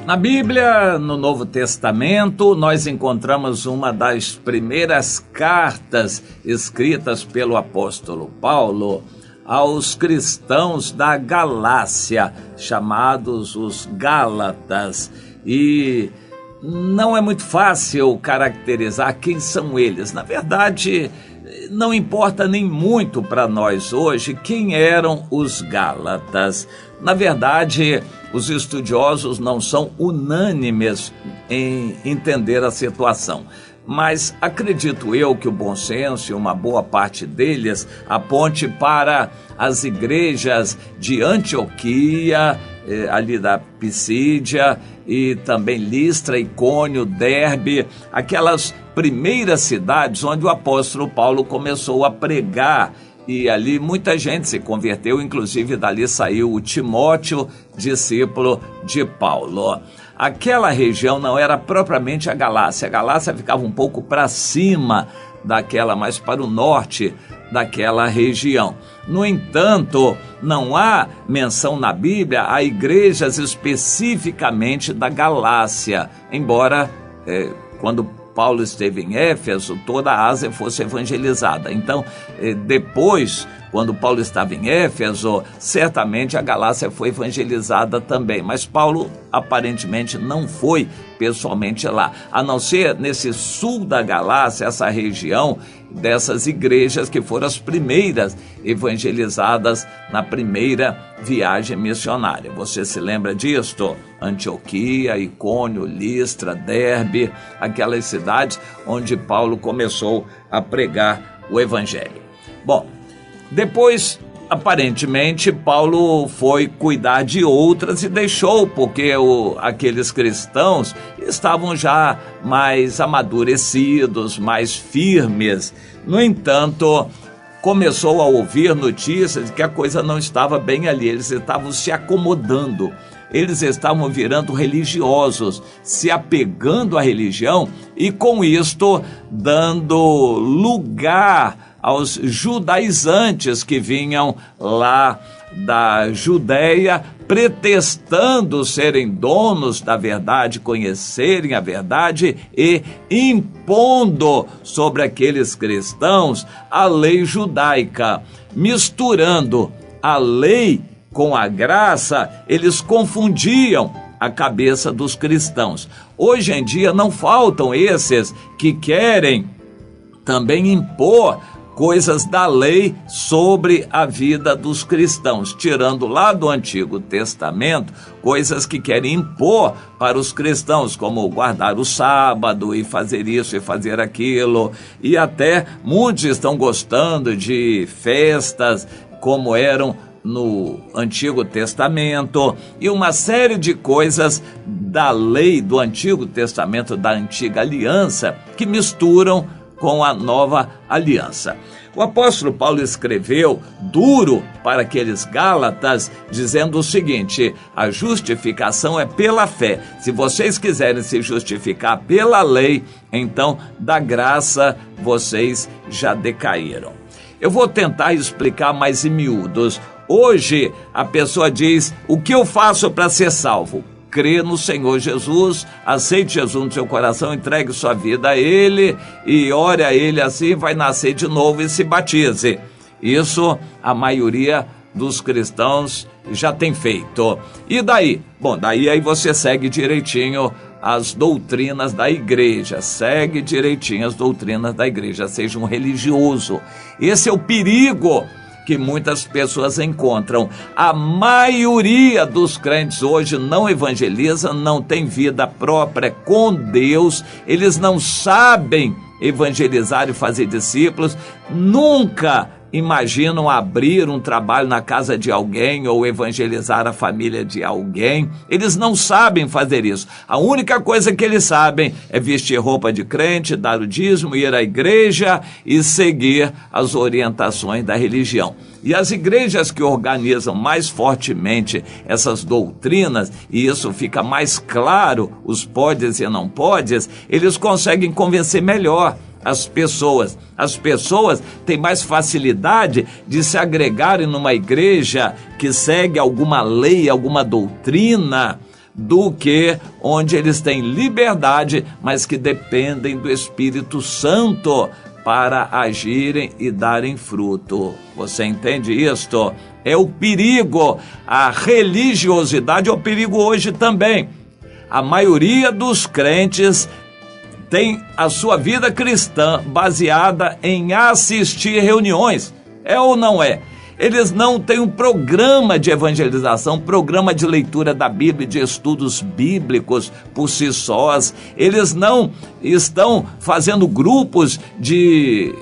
Na Bíblia, no Novo Testamento, nós encontramos uma das primeiras cartas escritas pelo apóstolo Paulo aos cristãos da Galácia, chamados os Gálatas. E não é muito fácil caracterizar quem são eles. Na verdade, não importa nem muito para nós hoje quem eram os Gálatas. Na verdade, os estudiosos não são unânimes em entender a situação. Mas acredito eu que o bom senso e uma boa parte deles aponte para as igrejas de Antioquia, ali da Pisídia, e também Listra, Icônio, Derbe, aquelas primeiras cidades onde o apóstolo Paulo começou a pregar. E ali muita gente se converteu, inclusive dali saiu o Timóteo, discípulo de Paulo. Aquela região não era propriamente a Galácia ficava um pouco para cima daquela, mais para o norte daquela região. No entanto, não há menção na Bíblia a igrejas especificamente da Galácia, embora quando Paulo esteve em Éfeso, toda a Ásia fosse evangelizada. Então, depois, quando Paulo estava em Éfeso, certamente a Galácia foi evangelizada também. Mas Paulo, aparentemente, não foi pessoalmente lá. A não ser nesse sul da Galácia, essa região dessas igrejas que foram as primeiras evangelizadas na primeira viagem missionária. Você se lembra disto? Antioquia, Icônio, Listra, Derbe, aquelas cidades onde Paulo começou a pregar o evangelho. Bom, depois, aparentemente, Paulo foi cuidar de outras e deixou, porque aqueles cristãos estavam já mais amadurecidos, mais firmes. No entanto, começou a ouvir notícias de que a coisa não estava bem ali, eles estavam se acomodando. Eles estavam virando religiosos, se apegando à religião e com isto dando lugar aos judaizantes que vinham lá da Judéia, pretextando serem donos da verdade, conhecerem a verdade e impondo sobre aqueles cristãos a lei judaica, misturando a lei com a graça. Eles confundiam a cabeça dos cristãos. Hoje em dia não faltam esses que querem também impor coisas da lei sobre a vida dos cristãos, tirando lá do Antigo Testamento coisas que querem impor para os cristãos, como guardar o sábado e fazer isso e fazer aquilo, e até muitos estão gostando de festas como eram no Antigo Testamento, e uma série de coisas da lei do Antigo Testamento, da Antiga Aliança, que misturam com a Nova Aliança. O apóstolo Paulo escreveu duro para aqueles Gálatas, dizendo o seguinte: a justificação é pela fé. Se vocês quiserem se justificar pela lei, então da graça vocês já decaíram. Eu vou tentar explicar mais em miúdos. Hoje a pessoa diz: o que eu faço para ser salvo? Crê no Senhor Jesus, aceite Jesus no seu coração, entregue sua vida a Ele e ore a Ele, assim vai nascer de novo e se batize. Isso a maioria dos cristãos já tem feito. E daí? Bom, daí aí você segue direitinho as doutrinas da igreja, segue direitinho as doutrinas da igreja, seja um religioso. Esse é o perigo que muitas pessoas encontram. A maioria dos crentes hoje não evangeliza, não tem vida própria com Deus, eles não sabem evangelizar e fazer discípulos, nunca imaginam abrir um trabalho na casa de alguém ou evangelizar a família de alguém. Eles não sabem fazer isso. A única coisa que eles sabem é vestir roupa de crente, dar o dízimo, ir à igreja e seguir as orientações da religião. E as igrejas que organizam mais fortemente essas doutrinas, e isso fica mais claro, os podes e não podes, eles conseguem convencer melhor as pessoas. As pessoas têm mais facilidade de se agregarem numa igreja que segue alguma lei, alguma doutrina, do que onde eles têm liberdade, mas que dependem do Espírito Santo para agirem e darem fruto. Você entende isto? É o perigo. A religiosidade é o perigo hoje também. A maioria dos crentes tem a sua vida cristã baseada em assistir reuniões. É ou não é? Eles não têm um programa de evangelização, programa de leitura da Bíblia, de estudos bíblicos por si sós. Eles não estão fazendo grupos de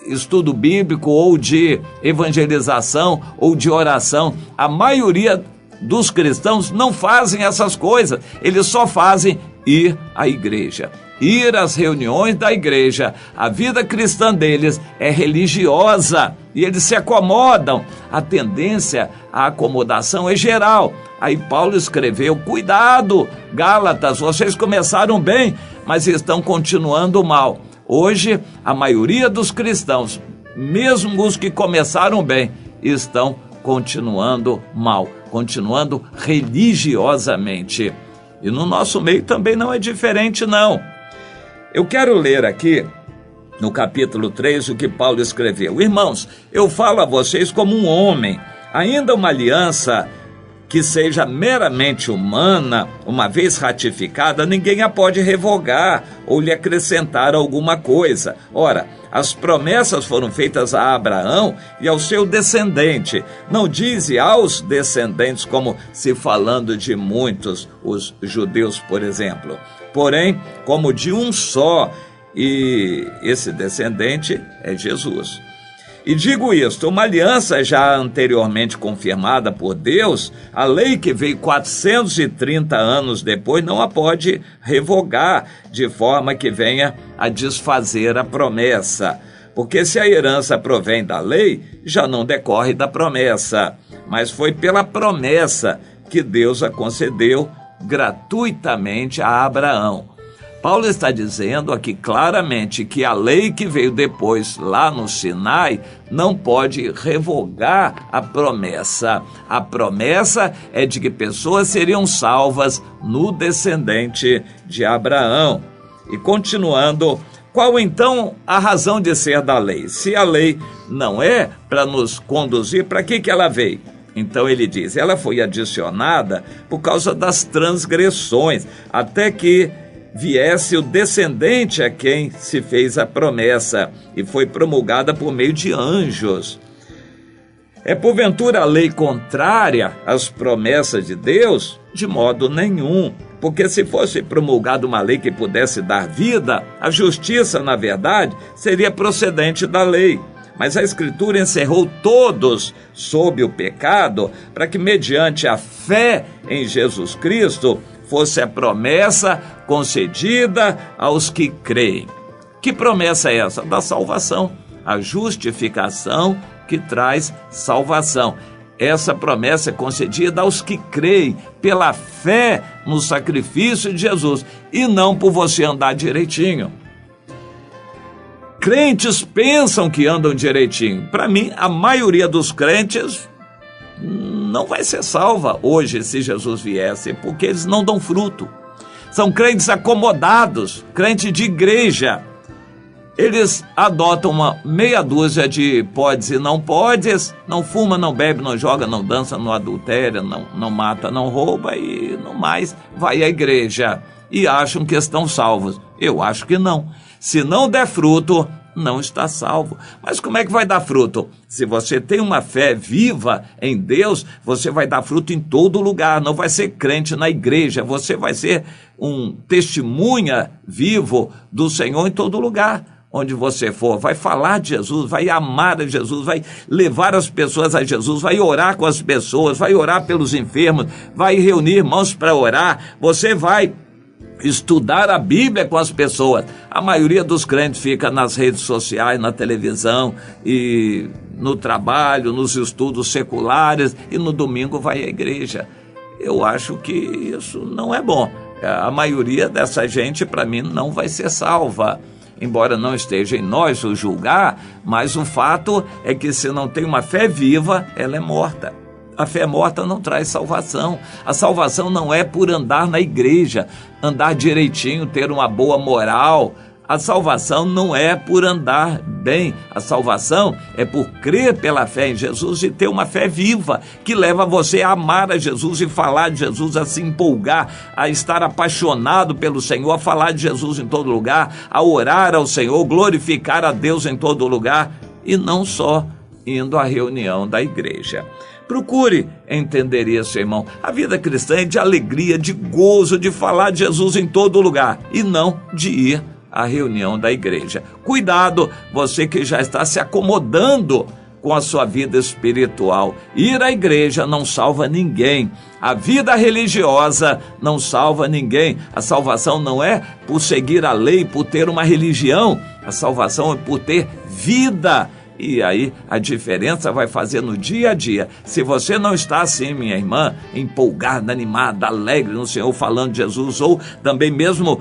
estudo bíblico ou de evangelização ou de oração. A maioria dos cristãos não fazem essas coisas. Eles só fazem ir à igreja, ir às reuniões da igreja. A vida cristã deles é religiosa e eles se acomodam. A tendência à acomodação é geral. Aí Paulo escreveu: cuidado, Gálatas, vocês começaram bem, mas estão continuando mal. Hoje, a maioria dos cristãos, mesmo os que começaram bem, estão continuando mal, continuando religiosamente. E no nosso meio também não é diferente, não. Eu quero ler aqui, no capítulo 3, o que Paulo escreveu. Irmãos, eu falo a vocês como um homem, ainda uma aliança que seja meramente humana, uma vez ratificada, ninguém a pode revogar ou lhe acrescentar alguma coisa. Ora, as promessas foram feitas a Abraão e ao seu descendente. Não dize aos descendentes, como se falando de muitos, os judeus, por exemplo. Porém, como de um só, e esse descendente é Jesus. E digo isto, uma aliança já anteriormente confirmada por Deus, a lei que veio 430 anos depois não a pode revogar, de forma que venha a desfazer a promessa. Porque se a herança provém da lei, já não decorre da promessa, mas foi pela promessa que Deus a concedeu gratuitamente a Abraão. Paulo está dizendo aqui claramente que a lei que veio depois, lá no Sinai, não pode revogar a promessa. A promessa é de que pessoas seriam salvas no descendente de Abraão. E continuando, qual então a razão de ser da lei? Se a lei não é para nos conduzir, para que ela veio? Então ele diz, ela foi adicionada por causa das transgressões, até que viesse o descendente a quem se fez a promessa, e foi promulgada por meio de anjos. É porventura a lei contrária às promessas de Deus? De modo nenhum, porque se fosse promulgada uma lei que pudesse dar vida, a justiça, na verdade, seria procedente da lei. Mas a Escritura encerrou todos sob o pecado, para que mediante a fé em Jesus Cristo fosse a promessa concedida aos que creem. Que promessa é essa? Da salvação, a justificação que traz salvação. Essa promessa é concedida aos que creem pela fé no sacrifício de Jesus e não por você andar direitinho. Crentes pensam que andam direitinho. Para mim, a maioria dos crentes não vai ser salva hoje se Jesus viesse, porque eles não dão fruto. São crentes acomodados, crentes de igreja. Eles adotam uma meia dúzia de podes e não podes, não fuma, não bebe, não joga, não dança, não adultera, não mata, não rouba e no mais vai à igreja e acham que estão salvos. Eu acho que não. Se não der fruto, não está salvo. Mas como é que vai dar fruto? Se você tem uma fé viva em Deus, você vai dar fruto em todo lugar. Não vai ser crente na igreja, você vai ser um testemunha vivo do Senhor em todo lugar. Onde você for, vai falar de Jesus, vai amar a Jesus, vai levar as pessoas a Jesus, vai orar com as pessoas, vai orar pelos enfermos, vai reunir irmãos para orar, você vai estudar a Bíblia com as pessoas. A maioria dos crentes fica nas redes sociais, na televisão e no trabalho, nos estudos seculares, e no domingo vai à igreja. Eu acho que isso não é bom. A maioria dessa gente, para mim, não vai ser salva. embora não esteja em nós o julgar, mas o fato é que se não tem uma fé viva, ela é morta. A fé morta não traz salvação. A salvação não é por andar na igreja, andar direitinho, ter uma boa moral. A salvação não é por andar bem. A salvação é por crer pela fé em Jesus e ter uma fé viva, que leva você a amar a Jesus e falar de Jesus, a se empolgar, a estar apaixonado pelo Senhor, a falar de Jesus em todo lugar, a orar ao Senhor, glorificar a Deus em todo lugar, e não só indo à reunião da igreja. Procure entender isso, irmão. A vida cristã é de alegria, de gozo, de falar de Jesus em todo lugar, e não de ir à reunião da igreja. Cuidado, você que já está se acomodando com a sua vida espiritual. Ir à igreja não salva ninguém. A vida religiosa não salva ninguém. A salvação não é por seguir a lei, por ter uma religião. A salvação é por ter vida. E aí a diferença vai fazer no dia a dia. Se você não está assim, minha irmã, empolgada, animada, alegre no Senhor, falando de Jesus, ou também mesmo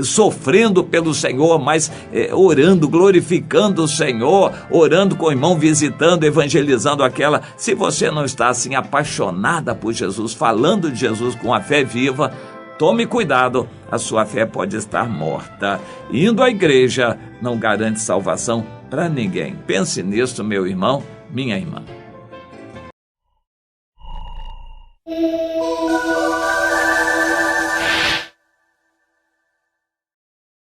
sofrendo pelo Senhor, mas orando, glorificando o Senhor, orando com o irmão, visitando, evangelizando aquela. Se você não está assim apaixonada por Jesus, falando de Jesus com a fé viva, tome cuidado, a sua fé pode estar morta. Indo à igreja não garante salvação para ninguém. Pense nisso, meu irmão, minha irmã.